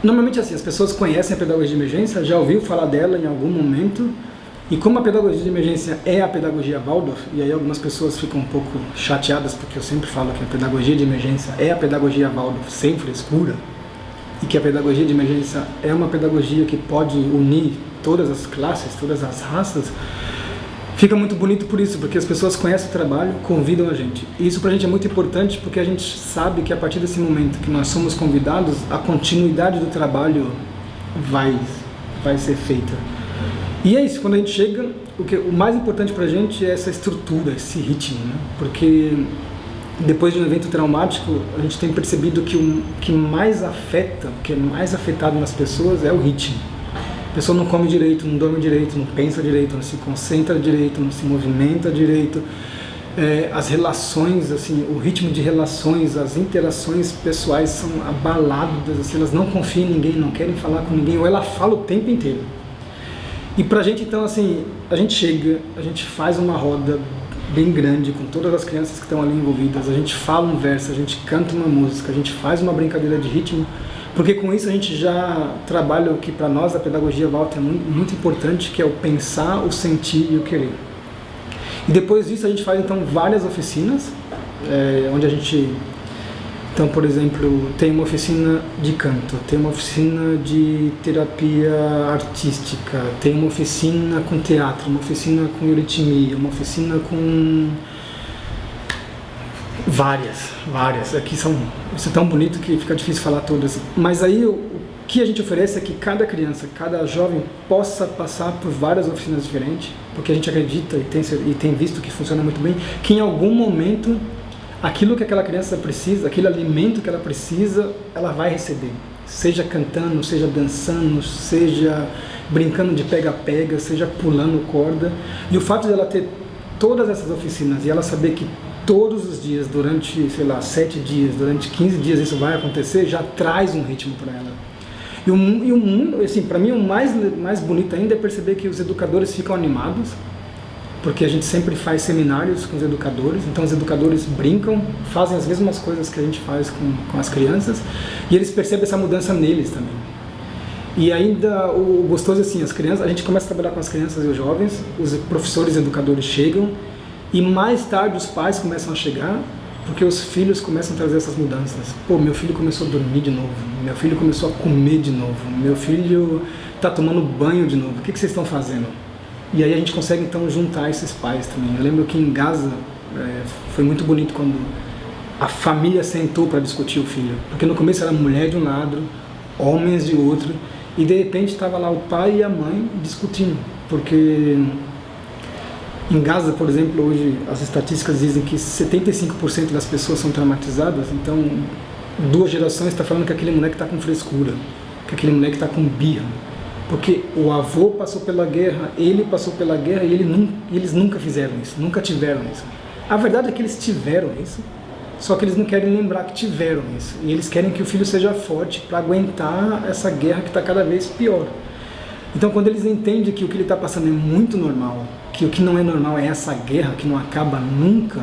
Normalmente assim, as pessoas conhecem a pedagogia de emergência, já ouviu falar dela em algum momento, e como a pedagogia de emergência é a pedagogia Waldorf, e aí algumas pessoas ficam um pouco chateadas porque eu sempre falo que a pedagogia de emergência é a pedagogia Waldorf sem frescura, e que a pedagogia de emergência é uma pedagogia que pode unir todas as classes, todas as raças, fica muito bonito por isso, porque as pessoas conhecem o trabalho, convidam a gente. E isso pra gente é muito importante porque a gente sabe que a partir desse momento que nós somos convidados, a continuidade do trabalho vai ser feita. E é isso, quando a gente chega, o mais importante pra gente é essa estrutura, esse ritmo, né? Porque depois de um evento traumático, a gente tem percebido que o que mais afeta, o que é mais afetado nas pessoas é o ritmo. A pessoa não come direito, não dorme direito, não pensa direito, não se concentra direito, não se movimenta direito. As relações, assim, o ritmo de relações, as interações pessoais são abaladas, assim, elas não confiam em ninguém, não querem falar com ninguém, ou ela fala o tempo inteiro. E pra gente, então, assim, a gente chega, a gente faz uma roda bem grande com todas as crianças que estão ali envolvidas, a gente fala um verso, a gente canta uma música, a gente faz uma brincadeira de ritmo, porque com isso a gente já trabalha o que para nós a pedagogia Waldorf é muito importante, que é o pensar, o sentir e o querer. E depois disso a gente faz então várias oficinas, onde a gente, então por exemplo, tem uma oficina de canto, tem uma oficina de terapia artística, tem uma oficina com teatro, uma oficina com euritmia, uma oficina com várias, aqui isso é tão bonito que fica difícil falar todas, mas aí o que a gente oferece é que cada criança, cada jovem possa passar por várias oficinas diferentes, porque a gente acredita e tem visto que funciona muito bem, que em algum momento aquilo que aquela criança precisa, aquele alimento que ela precisa, ela vai receber, seja cantando, seja dançando, seja brincando de pega-pega, seja pulando corda, e o fato de ela ter todas essas oficinas e ela saber que todos os dias, durante, sei lá, 7 dias, durante 15 dias isso vai acontecer, já traz um ritmo para ela. E o mundo, assim, para mim o mais bonito ainda é perceber que os educadores ficam animados, porque a gente sempre faz seminários com os educadores, então os educadores brincam, fazem as mesmas coisas que a gente faz com as crianças, e eles percebem essa mudança neles também. E ainda o gostoso é assim, as crianças, a gente começa a trabalhar com as crianças e os jovens, os professores e educadores chegam, e mais tarde os pais começam a chegar, porque os filhos começam a trazer essas mudanças. Pô, meu filho começou a dormir de novo, meu filho começou a comer de novo, meu filho está tomando banho de novo, o que vocês estão fazendo? E aí a gente consegue então juntar esses pais também. Eu lembro que em Gaza foi muito bonito quando a família sentou para discutir o filho, porque no começo era mulher de um lado, homens de outro, e de repente estava lá o pai e a mãe discutindo, porque em Gaza, por exemplo, hoje as estatísticas dizem que 75% das pessoas são traumatizadas, então 2 gerações estão falando que aquele moleque está com frescura, que aquele moleque está com birra, porque o avô passou pela guerra, ele passou pela guerra e eles nunca fizeram isso, nunca tiveram isso. A verdade é que eles tiveram isso, só que eles não querem lembrar que tiveram isso, e eles querem que o filho seja forte para aguentar essa guerra que está cada vez pior. Então quando eles entendem que o que ele está passando é muito normal, que o que não é normal é essa guerra que não acaba nunca,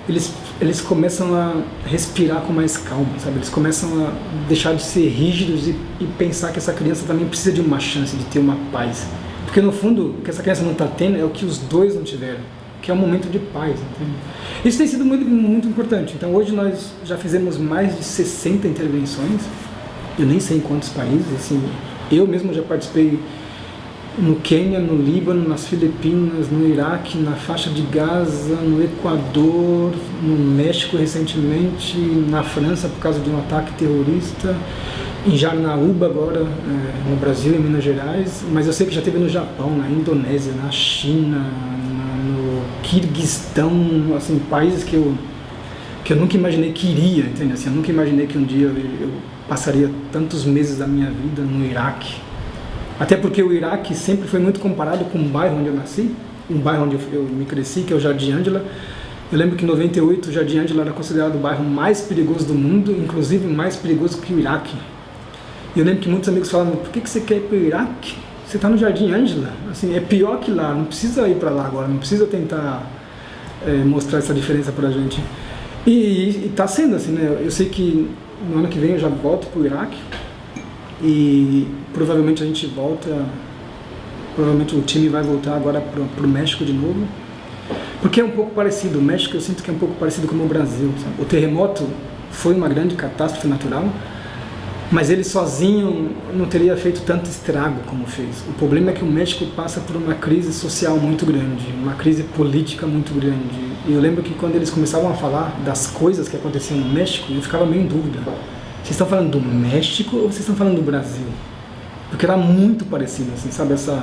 eles começam a respirar com mais calma, sabe? Eles começam a deixar de ser rígidos e pensar que essa criança também precisa de uma chance, de ter uma paz. Porque no fundo, o que essa criança não está tendo é o que os dois não tiveram, que é um momento de paz, entende? Isso tem sido muito, muito importante. Então hoje nós já fizemos mais de 60 intervenções, eu nem sei em quantos países, assim, eu mesmo já participei no Quênia, no Líbano, nas Filipinas, no Iraque, na faixa de Gaza, no Equador, no México recentemente, na França por causa de um ataque terrorista, em Jarnaúba agora, no Brasil, em Minas Gerais, mas eu sei que já teve no Japão, na Indonésia, na China, no Quirguistão, assim, países que eu nunca imaginei que iria, entende? Assim, eu nunca imaginei que um dia eu passaria tantos meses da minha vida no Iraque. Até porque o Iraque sempre foi muito comparado com o bairro onde eu nasci, um bairro onde eu me cresci, que é o Jardim Ângela. Eu lembro que em 98 o Jardim Ângela era considerado o bairro mais perigoso do mundo, inclusive mais perigoso que o Iraque. E eu lembro que muitos amigos falavam, por que você quer ir para o Iraque? Você está no Jardim Ângela, assim, é pior que lá, não precisa ir para lá agora, não precisa tentar mostrar essa diferença para a gente. E está sendo assim, né? Eu sei que no ano que vem eu já volto para o Iraque, e provavelmente a gente volta, provavelmente o time vai voltar agora para o México de novo, porque é um pouco parecido. O México eu sinto que é um pouco parecido com o Brasil, sabe? O terremoto foi uma grande catástrofe natural, mas ele sozinho não teria feito tanto estrago como fez. O problema é que o México passa por uma crise social muito grande, uma crise política muito grande. E eu lembro que quando eles começavam a falar das coisas que aconteciam no México, eu ficava meio em dúvida. Vocês estão falando do México ou vocês estão falando do Brasil? Porque era muito parecido, assim, sabe? Essa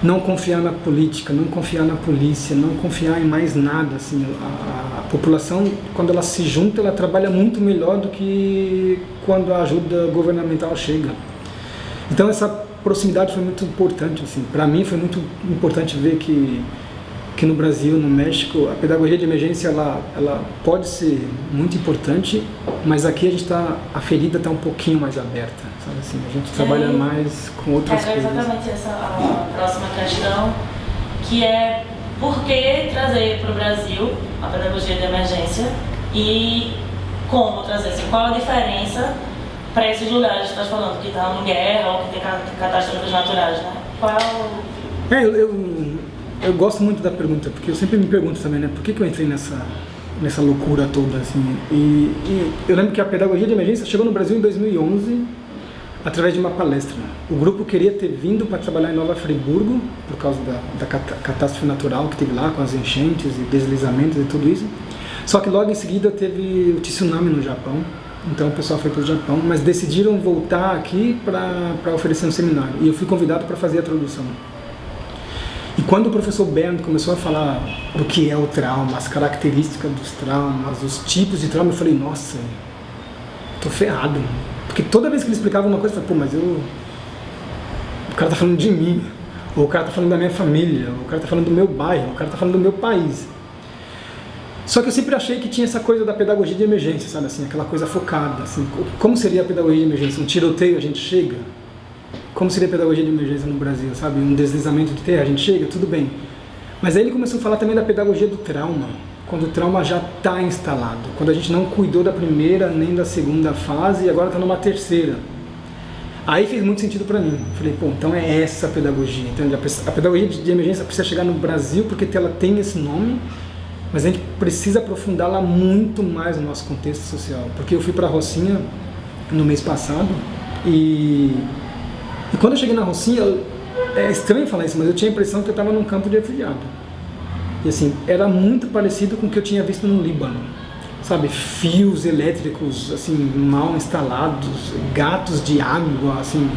não confiar na política, não confiar na polícia, não confiar em mais nada, assim. A população, quando ela se junta, ela trabalha muito melhor do que quando a ajuda governamental chega. Então essa proximidade foi muito importante, assim. Para mim foi muito importante ver que no Brasil, no México, a pedagogia de emergência ela pode ser muito importante, mas aqui a ferida está um pouquinho mais aberta, sabe assim, a gente trabalha mais com outras coisas. Exatamente essa a próxima questão, que é por que trazer para o Brasil a pedagogia de emergência e como trazer, assim, qual a diferença para esses lugares que você está falando, que estão em guerra ou que tem catástrofes naturais, né? Qual... Eu gosto muito da pergunta, porque eu sempre me pergunto também, né, por que eu entrei nessa loucura toda, assim, e eu lembro que a pedagogia de emergência chegou no Brasil em 2011, através de uma palestra. O grupo queria ter vindo para trabalhar em Nova Friburgo, por causa da catástrofe natural que teve lá, com as enchentes e deslizamentos e tudo isso, só que logo em seguida teve o tsunami no Japão, então o pessoal foi para o Japão, mas decidiram voltar aqui para oferecer um seminário, e eu fui convidado para fazer a tradução. E quando o professor Bernd começou a falar do que é o trauma, as características dos traumas, os tipos de trauma, eu falei, nossa, tô ferrado. Porque toda vez que ele explicava uma coisa, eu falei, pô, o cara tá falando de mim, ou o cara tá falando da minha família, ou o cara tá falando do meu bairro, ou o cara tá falando do meu país. Só que eu sempre achei que tinha essa coisa da pedagogia de emergência, sabe assim, aquela coisa focada, assim, como seria a pedagogia de emergência? Um tiroteio, a gente chega? Como seria a pedagogia de emergência no Brasil, sabe? Um deslizamento de terra, a gente chega, tudo bem. Mas aí ele começou a falar também da pedagogia do trauma, quando o trauma já está instalado, quando a gente não cuidou da primeira nem da segunda fase e agora está numa terceira. Aí fez muito sentido para mim. Falei, pô, então é essa a pedagogia, entende? A pedagogia de emergência precisa chegar no Brasil porque ela tem esse nome, mas a gente precisa aprofundá-la muito mais no nosso contexto social. Porque eu fui para a Rocinha no mês passado e quando eu cheguei na Rocinha, é estranho falar isso, mas eu tinha a impressão que eu estava num campo de refugiado. E assim, era muito parecido com o que eu tinha visto no Líbano. Sabe, fios elétricos assim, mal instalados, gatos de água, assim.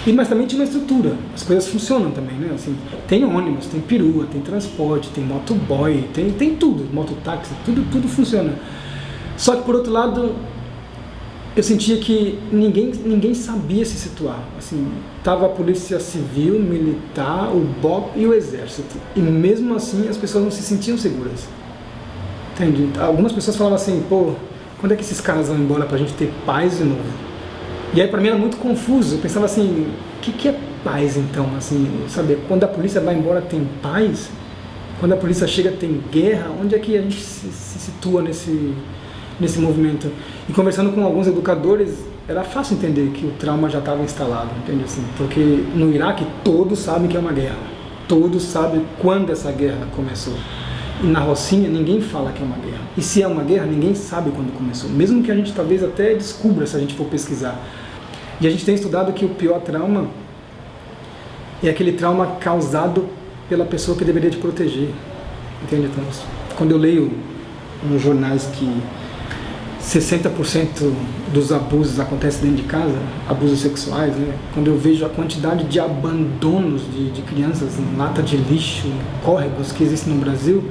Mas também tinha uma estrutura, as coisas funcionam também, né? Assim, tem ônibus, tem perua, tem transporte, tem motoboy, tem tudo, mototáxi, tudo funciona. Só que por outro lado, eu sentia que ninguém sabia se situar. Assim, tava a polícia civil, militar, o BOP e o exército. E mesmo assim as pessoas não se sentiam seguras. Entende? Algumas pessoas falavam assim, pô, quando é que esses caras vão embora pra gente ter paz de novo? E aí pra mim era muito confuso. Eu pensava assim, o que é paz então? Assim, sabe, quando a polícia vai embora tem paz? Quando a polícia chega tem guerra? Onde é que a gente se situa nesse movimento? E conversando com alguns educadores, era fácil entender que o trauma já estava instalado, entende? Assim, porque no Iraque todos sabem que é uma guerra, todos sabem quando essa guerra começou. E na Rocinha ninguém fala que é uma guerra. E se é uma guerra, ninguém sabe quando começou, mesmo que a gente talvez até descubra se a gente for pesquisar. E a gente tem estudado que o pior trauma é aquele trauma causado pela pessoa que deveria te proteger, entende? Então, quando eu leio nos jornais que 60% dos abusos acontecem dentro de casa, abusos sexuais, né? Quando eu vejo a quantidade de abandonos de crianças em lata de lixo, em córregos que existem no Brasil,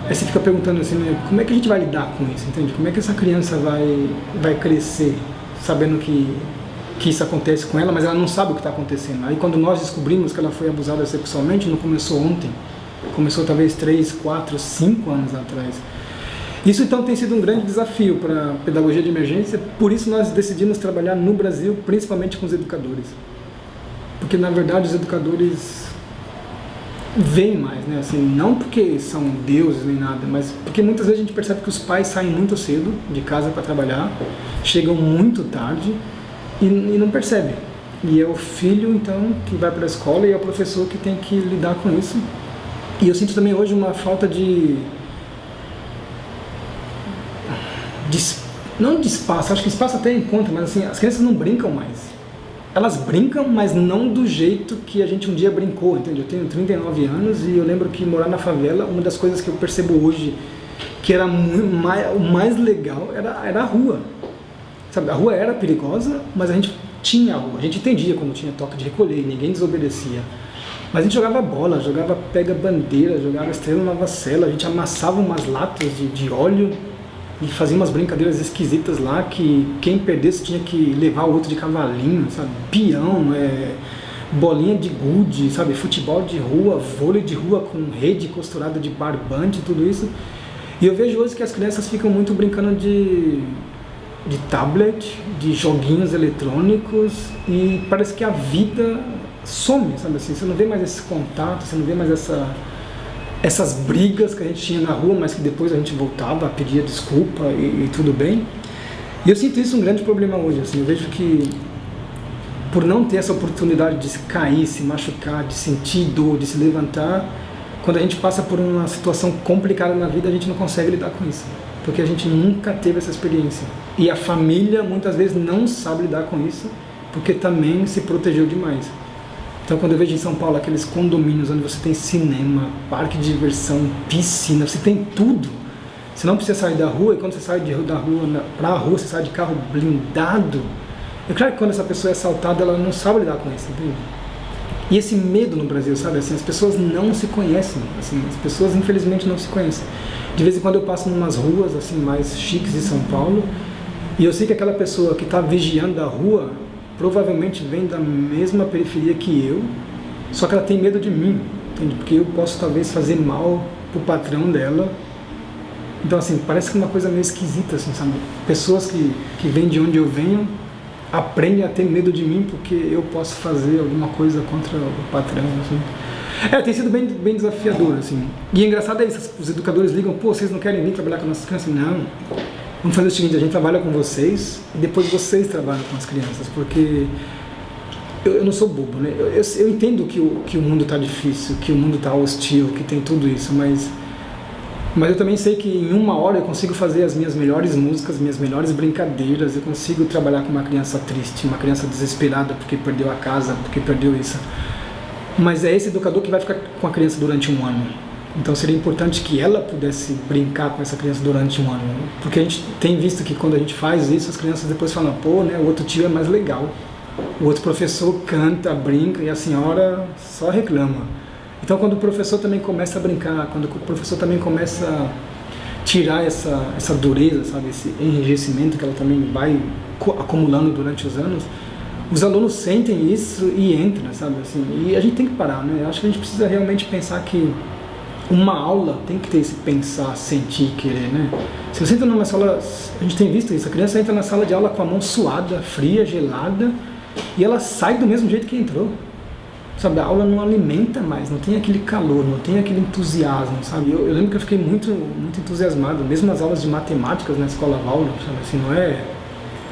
aí você fica perguntando assim, né, como é que a gente vai lidar com isso, entende? Como é que essa criança vai crescer sabendo que isso acontece com ela, mas ela não sabe o que está acontecendo. Aí quando nós descobrimos que ela foi abusada sexualmente, não começou ontem, começou talvez 3, 4, 5 anos atrás. Isso então tem sido um grande desafio para a pedagogia de emergência, por isso nós decidimos trabalhar no Brasil, principalmente com os educadores. Porque na verdade os educadores veem mais, né? Assim, não porque são deuses nem nada, mas porque muitas vezes a gente percebe que os pais saem muito cedo de casa para trabalhar, chegam muito tarde e não percebem. E é o filho, então, que vai para a escola e é o professor que tem que lidar com isso. E eu sinto também hoje uma falta não de espaço, acho que espaço até encontra, mas assim, as crianças não brincam mais. Elas brincam, mas não do jeito que a gente um dia brincou, entende? Eu tenho 39 anos e eu lembro que morar na favela, uma das coisas que eu percebo hoje que era o mais legal era a rua. Sabe, a rua era perigosa, mas a gente tinha a rua. A gente entendia quando tinha toque de recolher, ninguém desobedecia. Mas a gente jogava bola, jogava pega-bandeira, jogava estrela nova cela, a gente amassava umas latas de óleo e fazia umas brincadeiras esquisitas lá que quem perdesse tinha que levar o outro de cavalinho, sabe? Peão, bolinha de gude, sabe? Futebol de rua, vôlei de rua com rede costurada de barbante, tudo isso. E eu vejo hoje que as crianças ficam muito brincando de tablet, de joguinhos eletrônicos e parece que a vida some, sabe assim? Você não vê mais esse contato, você não vê mais essas brigas que a gente tinha na rua, mas que depois a gente voltava, pedia desculpa e tudo bem. E eu sinto isso um grande problema hoje, assim, eu vejo que por não ter essa oportunidade de se cair, se machucar, de sentir dor, de se levantar, quando a gente passa por uma situação complicada na vida, a gente não consegue lidar com isso, porque a gente nunca teve essa experiência. E a família muitas vezes não sabe lidar com isso, porque também se protegeu demais. Então quando eu vejo em São Paulo aqueles condomínios onde você tem cinema, parque de diversão, piscina, você tem tudo. Você não precisa sair da rua, e quando você sai da rua para a rua, você sai de carro blindado. É claro que quando essa pessoa é assaltada, ela não sabe lidar com isso, entende? E esse medo no Brasil, sabe, assim, as pessoas não se conhecem, assim, as pessoas infelizmente não se conhecem. De vez em quando eu passo em umas ruas assim, mais chiques de São Paulo, e eu sei que aquela pessoa que está vigiando a rua, provavelmente vem da mesma periferia que eu, só que ela tem medo de mim, entende? Porque eu posso talvez fazer mal pro patrão dela. Então assim, parece que é uma coisa meio esquisita, assim, sabe? Pessoas que vêm de onde eu venho, aprendem a ter medo de mim porque eu posso fazer alguma coisa contra o patrão, assim. Tem sido bem desafiador, assim. E é engraçado isso, os educadores ligam, pô, vocês não querem vir trabalhar com nossas crianças? Não. Vamos fazer o seguinte, a gente trabalha com vocês e depois vocês trabalham com as crianças, porque eu não sou bobo, né? Eu entendo que o mundo está difícil, que o mundo está hostil, que tem tudo isso, mas eu também sei que em uma hora eu consigo fazer as minhas melhores músicas, minhas melhores brincadeiras, eu consigo trabalhar com uma criança triste, uma criança desesperada porque perdeu a casa, porque perdeu isso. Mas é esse educador que vai ficar com a criança durante um ano. Então seria importante que ela pudesse brincar com essa criança durante um ano. Porque a gente tem visto que quando a gente faz isso, as crianças depois falam, pô, né, o outro tio é mais legal. O outro professor canta, brinca e a senhora só reclama. Então quando o professor também começa a brincar, quando o professor também começa a tirar essa dureza, sabe, esse enrijecimento que ela também vai acumulando durante os anos, os alunos sentem isso e entram, sabe, assim, e a gente tem que parar, né? Eu acho que a gente precisa realmente pensar que uma aula tem que ter esse pensar, sentir, querer, né? Se você entra numa sala, a gente tem visto isso, a criança entra na sala de aula com a mão suada, fria, gelada, e ela sai do mesmo jeito que entrou. Sabe, a aula não alimenta mais, não tem aquele calor, não tem aquele entusiasmo, sabe? Eu lembro que eu fiquei muito entusiasmado, mesmo nas aulas de matemáticas na escola Waldorf, sabe? Assim, não é...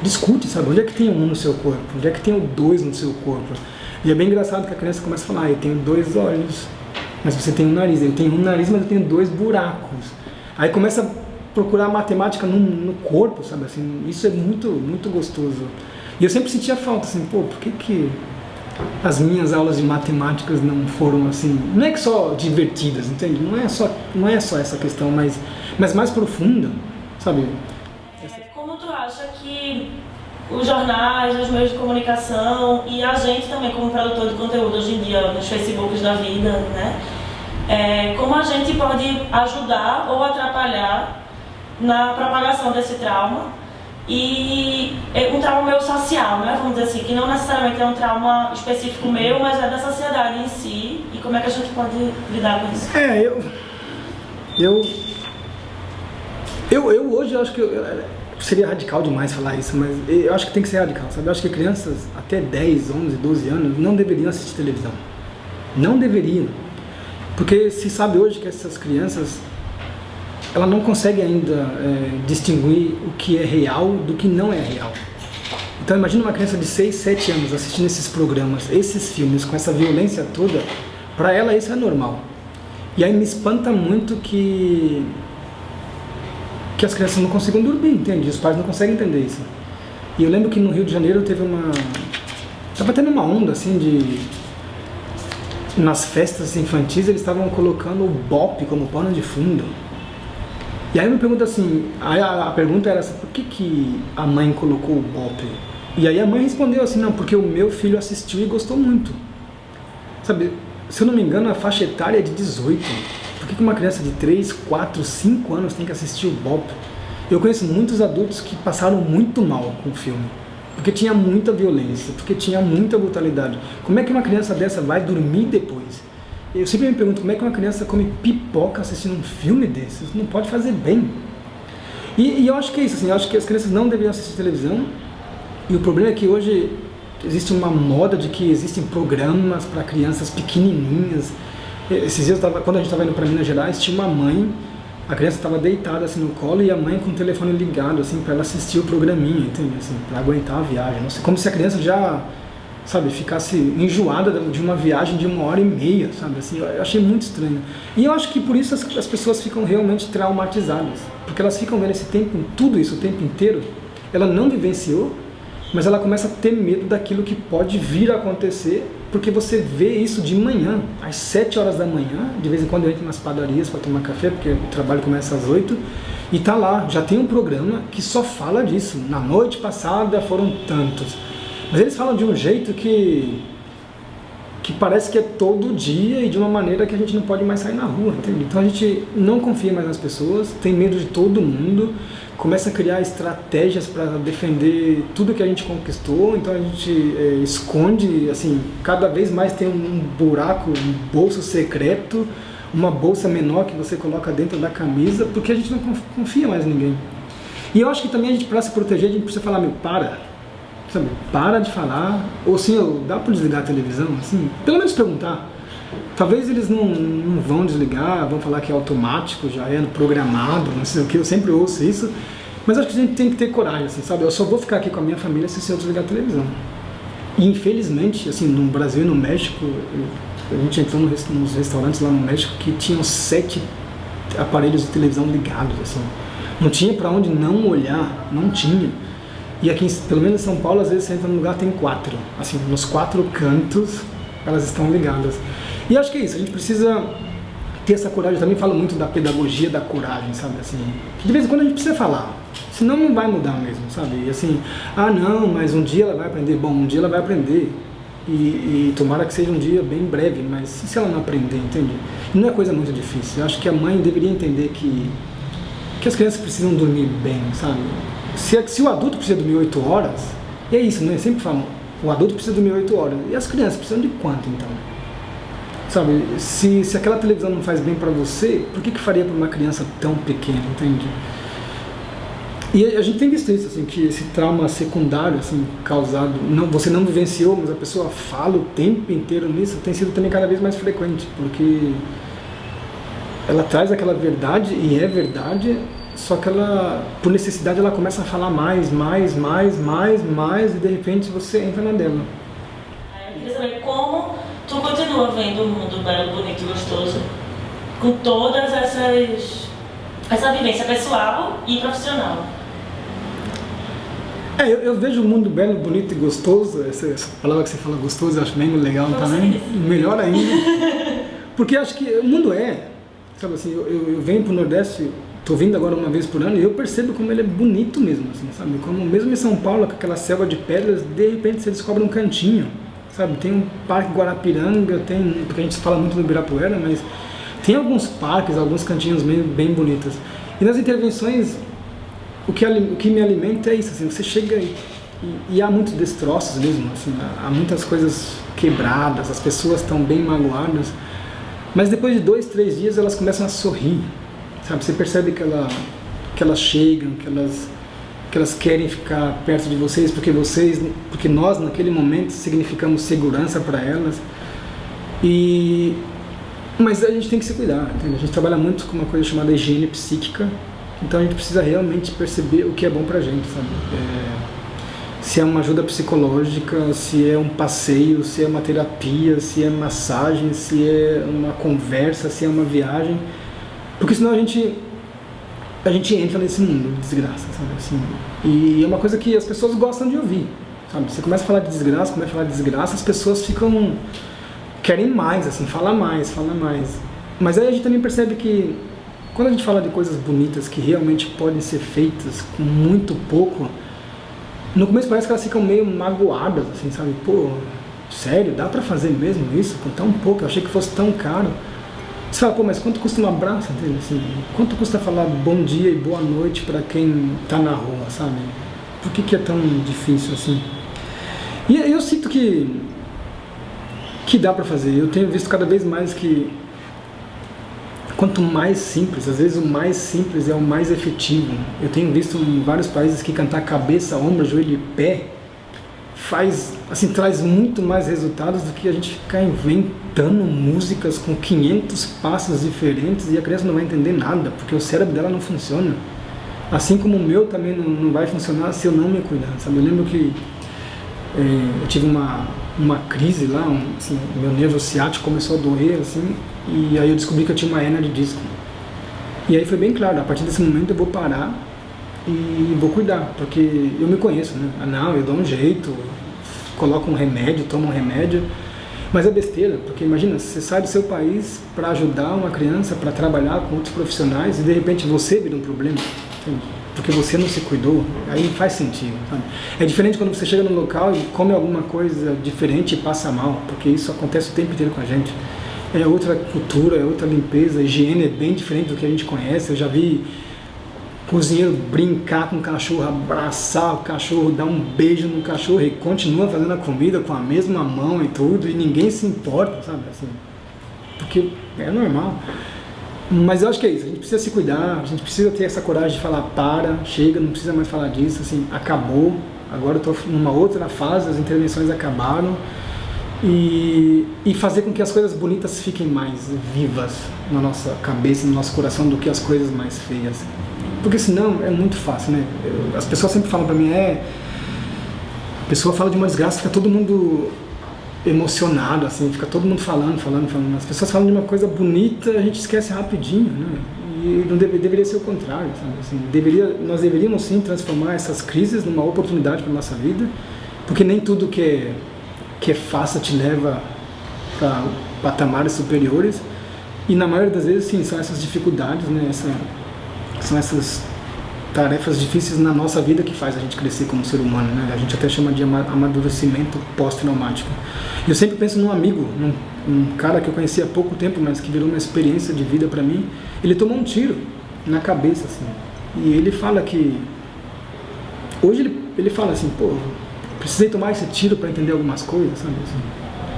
Discute, sabe? Onde é que tem o 1 no seu corpo? Onde é que tem o 2 no seu corpo? E é bem engraçado que a criança começa a falar, eu tenho 2 olhos, mas você tem um nariz. Eu tenho um nariz, mas eu tenho 2 buracos. Aí começa a procurar matemática no corpo, sabe? Assim, isso é muito gostoso. E eu sempre sentia falta, assim, pô, por que as minhas aulas de matemáticas não foram assim, não é que só divertidas, entende? Não é só essa questão, mas mais profunda, sabe? Como tu acha que os jornais, os meios de comunicação e a gente também como produtor de conteúdo hoje em dia, nos Facebooks da vida, né? Como a gente pode ajudar ou atrapalhar na propagação desse trauma? E um trauma meio social, né? Vamos dizer assim, que não necessariamente é um trauma específico meu, mas é da sociedade em si. E como é que a gente pode lidar com isso? Eu hoje acho que seria radical demais falar isso, mas eu acho que tem que ser radical, sabe? Eu acho que crianças até 10, 11, 12 anos não deveriam assistir televisão. Não deveriam. Porque se sabe hoje que essas crianças, ela não consegue ainda distinguir o que é real do que não é real. Então imagina uma criança de 6, 7 anos assistindo esses programas, esses filmes, com essa violência toda, para ela isso é normal. E aí me espanta muito que as crianças não consigam dormir, entende? Os pais não conseguem entender isso. E eu lembro que no Rio de Janeiro estava tendo uma onda assim nas festas infantis eles estavam colocando o bop como pano de fundo. E aí eu me pergunto assim, a pergunta era essa, por que a mãe colocou o bop? E aí a mãe respondeu assim, não, porque o meu filho assistiu e gostou muito. Sabe, se eu não me engano a faixa etária é de 18. Por que uma criança de 3, 4, 5 anos tem que assistir o bop? Eu conheço muitos adultos que passaram muito mal com o filme. Porque tinha muita violência, porque tinha muita brutalidade. Como é que uma criança dessa vai dormir depois? Eu sempre me pergunto, como é que uma criança come pipoca assistindo um filme desses? Não pode fazer bem. E eu acho que é isso, assim, eu acho que as crianças não deveriam assistir televisão. E o problema é que hoje existe uma moda de que existem programas para crianças pequenininhas. Esses dias, quando a gente estava indo para Minas Gerais, tinha uma mãe, a criança estava deitada assim no colo e a mãe com o telefone ligado assim para ela assistir o programinha, entende? Assim, para aguentar a viagem. Não sei, como se a criança já, sabe, ficasse enjoada de uma viagem de 1h30, sabe? Assim, eu achei muito estranho. E eu acho que por isso as pessoas ficam realmente traumatizadas, porque elas ficam vendo tudo isso o tempo inteiro. Ela não vivenciou, mas ela começa a ter medo daquilo que pode vir a acontecer, porque você vê isso de manhã, às 7 horas da manhã, de vez em quando eu entro nas padarias para tomar café, porque o trabalho começa às 8, e tá lá, já tem um programa que só fala disso. Na noite passada foram tantos. Mas eles falam de um jeito que parece que é todo dia e de uma maneira que a gente não pode mais sair na rua, entende? Então a gente não confia mais nas pessoas, tem medo de todo mundo, começa a criar estratégias para defender tudo que a gente conquistou, então a gente esconde, assim, cada vez mais tem um buraco, um bolso secreto, uma bolsa menor que você coloca dentro da camisa, porque a gente não confia mais em ninguém. E eu acho que também a gente, para se proteger, a gente precisa falar, sabe, para de falar, ou assim, dá para desligar a televisão, assim, pelo menos perguntar. Talvez eles não vão desligar, vão falar que é automático, já é programado, não sei o que, eu sempre ouço isso, mas acho que a gente tem que ter coragem, assim, sabe, eu só vou ficar aqui com a minha família se eu desligar a televisão. E infelizmente, assim, no Brasil e no México, a gente entrou nos restaurantes lá no México que tinham 7 aparelhos de televisão ligados, assim, não tinha para onde não olhar, não tinha. E aqui, pelo menos em São Paulo, às vezes você entra num lugar, tem 4. Assim, nos 4 cantos, elas estão ligadas. E acho que é isso, a gente precisa ter essa coragem. Eu também falo muito da pedagogia da coragem, sabe? Assim, que de vez em quando a gente precisa falar, senão não vai mudar mesmo, sabe? E assim, não, mas um dia ela vai aprender. Bom, um dia ela vai aprender. E tomara que seja um dia bem breve, mas se ela não aprender, entende? Não é coisa muito difícil. Eu acho que a mãe deveria entender que as crianças precisam dormir bem, sabe? Se o adulto precisa dormir 8 horas, é isso, né? Sempre falam, o adulto precisa dormir 8 horas. E as crianças precisam de quanto, então? Sabe, se aquela televisão não faz bem para você, por que faria para uma criança tão pequena, entende? E a gente tem visto isso, assim, que esse trauma secundário, assim, causado, você não vivenciou, mas a pessoa fala o tempo inteiro nisso, tem sido também cada vez mais frequente, porque ela traz aquela verdade, e é verdade, só que ela, por necessidade, ela começa a falar mais, e de repente você entra na dela. Eu queria saber como tu continua vendo o mundo belo, bonito e gostoso, com todas essa vivência pessoal e profissional. Eu vejo o mundo belo, bonito e gostoso, essa palavra que você fala gostoso, eu acho bem legal também, melhor ainda, porque acho que o mundo sabe assim, eu venho pro Nordeste, tô vindo agora uma vez por ano e eu percebo como ele é bonito mesmo, assim, sabe, como mesmo em São Paulo, com aquela selva de pedras, de repente você descobre um cantinho, sabe, tem um parque Guarapiranga, porque a gente fala muito do Ibirapuera, mas tem alguns parques, alguns cantinhos bem bonitos, e nas intervenções, o que me alimenta é isso, assim, você chega e há muitos destroços mesmo, assim, há muitas coisas quebradas, as pessoas estão bem magoadas, mas depois de 2, 3 dias elas começam a sorrir, sabe? Você percebe que elas chegam, que elas querem ficar perto de vocês, porque nós naquele momento significamos segurança para elas. Mas a gente tem que se cuidar, entende? A gente trabalha muito com uma coisa chamada higiene psíquica, então a gente precisa realmente perceber o que é bom pra gente, sabe? se é uma ajuda psicológica, se é um passeio, se é uma terapia, se é massagem, se é uma conversa, se é uma viagem, porque senão a gente entra nesse mundo de desgraça, sabe? Assim, e é uma coisa que as pessoas gostam de ouvir, sabe? Você começa a falar de desgraça, as pessoas querem mais, assim, fala mais. Mas aí a gente também percebe que quando a gente fala de coisas bonitas que realmente podem ser feitas com muito pouco, no começo parece que elas ficam meio magoadas, assim, sabe? Pô, sério, dá pra fazer mesmo isso com tão pouco? Eu achei que fosse tão caro. Você fala, pô, mas quanto custa um abraço, entende? Assim, quanto custa falar bom dia e boa noite pra quem tá na rua, sabe? Por que é tão difícil assim? E eu sinto que dá pra fazer. Eu tenho visto cada vez mais que quanto mais simples, às vezes o mais simples é o mais efetivo. Eu tenho visto em vários países que cantar cabeça, ombro, joelho e pé traz muito mais resultados do que a gente ficar inventando músicas com 500 passos diferentes e a criança não vai entender nada, porque o cérebro dela não funciona. Assim como o meu também não vai funcionar se eu não me cuidar, sabe? Eu lembro que eu tive uma crise lá, assim, meu nervo ciático começou a doer, assim, e aí eu descobri que eu tinha uma hérnia de disco. E aí foi bem claro, a partir desse momento eu vou parar e vou cuidar, porque eu me conheço, né? Não, eu dou um jeito, coloco um remédio, tomo um remédio, mas é besteira, porque imagina, você sai do seu país para ajudar uma criança, para trabalhar com outros profissionais e de repente você vira um problema, entende? Porque você não se cuidou, aí faz sentido, sabe? É diferente quando você chega no local e come alguma coisa diferente e passa mal, porque isso acontece o tempo inteiro com a gente. É outra cultura, é outra limpeza, a higiene é bem diferente do que a gente conhece. Eu já vi cozinheiro brincar com o cachorro, abraçar o cachorro, dar um beijo no cachorro e continua fazendo a comida com a mesma mão e tudo, e ninguém se importa, sabe? Assim, porque é normal. Mas eu acho que é isso, a gente precisa se cuidar, a gente precisa ter essa coragem de falar, chega, não precisa mais falar disso, assim, acabou, agora eu estou numa outra fase, as intervenções acabaram, e fazer com que as coisas bonitas fiquem mais vivas na nossa cabeça, no nosso coração, do que as coisas mais feias. Porque senão é muito fácil, né? As pessoas sempre falam pra mim, a pessoa fala de uma desgraça, fica todo mundo emocionado, assim, fica todo mundo falando. As pessoas falam de uma coisa bonita, a gente esquece rapidinho, né? E não deveria ser o contrário, sabe? Assim, nós deveríamos sim transformar essas crises numa oportunidade para nossa vida, porque nem tudo que é fácil te leva para patamares superiores, e na maioria das vezes sim, são essas dificuldades, né? São essas tarefas difíceis na nossa vida que faz a gente crescer como ser humano, né? A gente até chama de amadurecimento pós-traumático. Eu sempre penso num amigo, num cara que eu conheci há pouco tempo, mas que virou uma experiência de vida para mim. Ele tomou um tiro na cabeça, assim, e ele fala que hoje ele fala assim, pô, precisei tomar esse tiro para entender algumas coisas, sabe? Assim,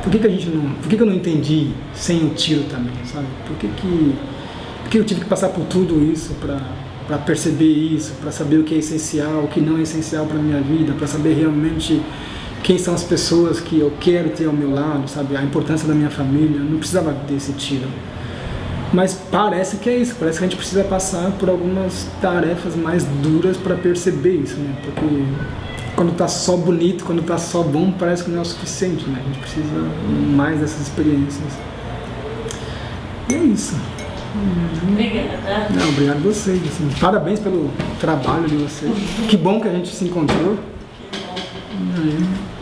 por que eu não entendi sem o tiro também, sabe? Por que eu tive que passar por tudo isso para perceber isso, para saber o que é essencial, o que não é essencial para a minha vida, para saber realmente quem são as pessoas que eu quero ter ao meu lado, sabe? A importância da minha família. Eu não precisava desse tiro. Mas parece que é isso, parece que a gente precisa passar por algumas tarefas mais duras para perceber isso, né? Porque quando está só bonito, quando está só bom, parece que não é o suficiente, né? A gente precisa mais dessas experiências. E é isso. Obrigada. Não, obrigado a vocês. Assim, parabéns pelo trabalho de vocês. Que bom que a gente se encontrou. Que bom.